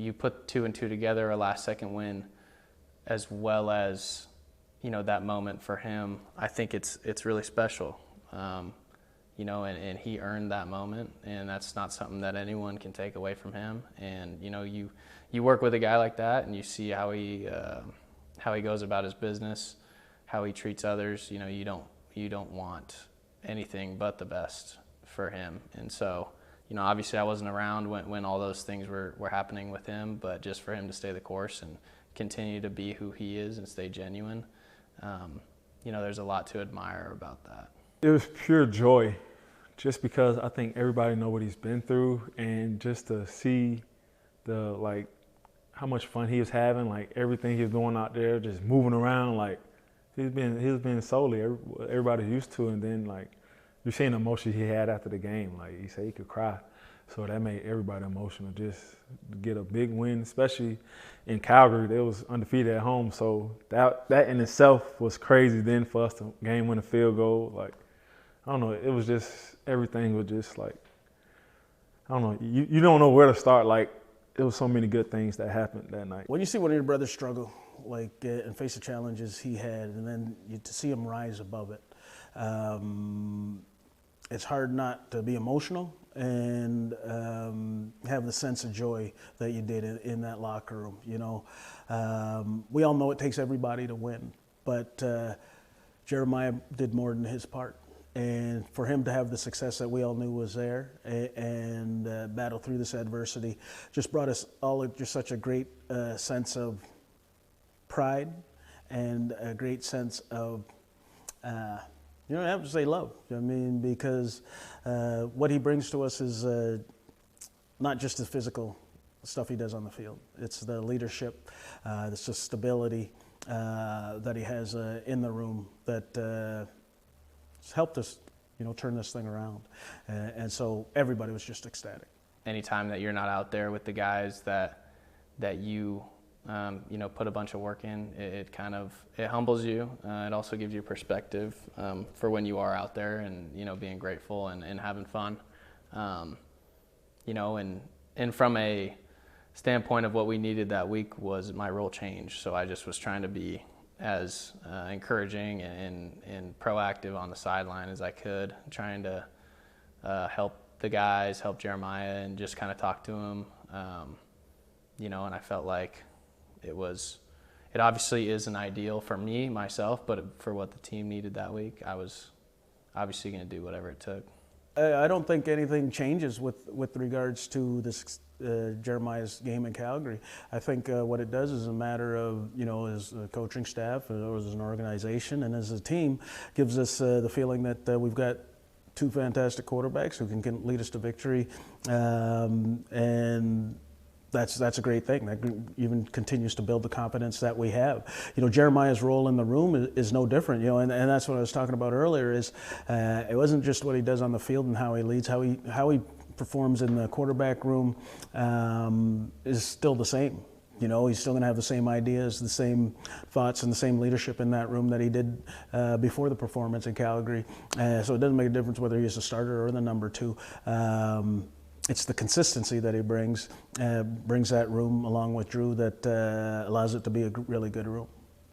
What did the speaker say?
you put 2 and 2 together, a last-second win, as well as, you know, that moment for him. I think it's really special, you know, and he earned that moment, and that's not something that anyone can take away from him. And you know, you work with a guy like that, and you see how he goes about his business, how he treats others. You know, you don't want anything but the best for him. And so, you know, obviously I wasn't around when all those things were happening with him, but just for him to stay the course and continue to be who he is and stay genuine, you know, there's a lot to admire about that. It was pure joy, just because I think everybody know what he's been through, and just to see like how much fun he was having, like everything he was doing out there, just moving around, like he was being Masoli, everybody's used to, and then like you're seeing the emotion he had after the game. Like he said, he could cry. So that made everybody emotional, just to get a big win, especially in Calgary. They was undefeated at home, so that in itself was crazy. Then for us to game-win a field goal, like, I don't know, it was just, everything was just like, I don't know, you don't know where to start. Like, there was so many good things that happened that night. When you see one of your brothers struggle, like, and face the challenges he had, and then to see him rise above it, it's hard not to be emotional and have the sense of joy that you did in that locker room. You know, we all know it takes everybody to win, but Jeremiah did more than his part. And for him to have the success that we all knew was there and battle through this adversity just brought us all just such a great sense of pride and a great sense of, you know, I have to say love. I mean, because what he brings to us is not just the physical stuff he does on the field. It's the leadership, it's the stability that he has in the room that it's helped us, you know, turn this thing around. And so everybody was just ecstatic. Anytime that you're not out there with the guys that you you know, put a bunch of work in, it kind of, it humbles you. It also gives you perspective for when you are out there and, you know, being grateful and having fun. You know, and from a standpoint of what we needed that week was my role change. So I just was trying to be as encouraging and proactive on the sideline as I could, trying to help the guys, help Jeremiah, and just kind of talk to him. You know, and I felt like it obviously isn't ideal for me, myself, but for what the team needed that week, I was obviously going to do whatever it took. I don't think anything changes with regards to this Jeremiah's game in Calgary. I think what it does is a matter of, you know, as a coaching staff or as an organization and as a team, gives us the feeling that we've got two fantastic quarterbacks who can lead us to victory, and that's a great thing. That even continues to build the confidence that we have. You know, Jeremiah's role in the room is no different. You know, and that's what I was talking about earlier. Is it wasn't just what he does on the field and how he leads, how he performs in the quarterback room is still the same. You know, he's still going to have the same ideas, the same thoughts, and the same leadership in that room that he did before the performance in Calgary. So it doesn't make a difference whether he's the starter or the number 2. It's the consistency that he brings that room along with Dru that allows it to be a really good room.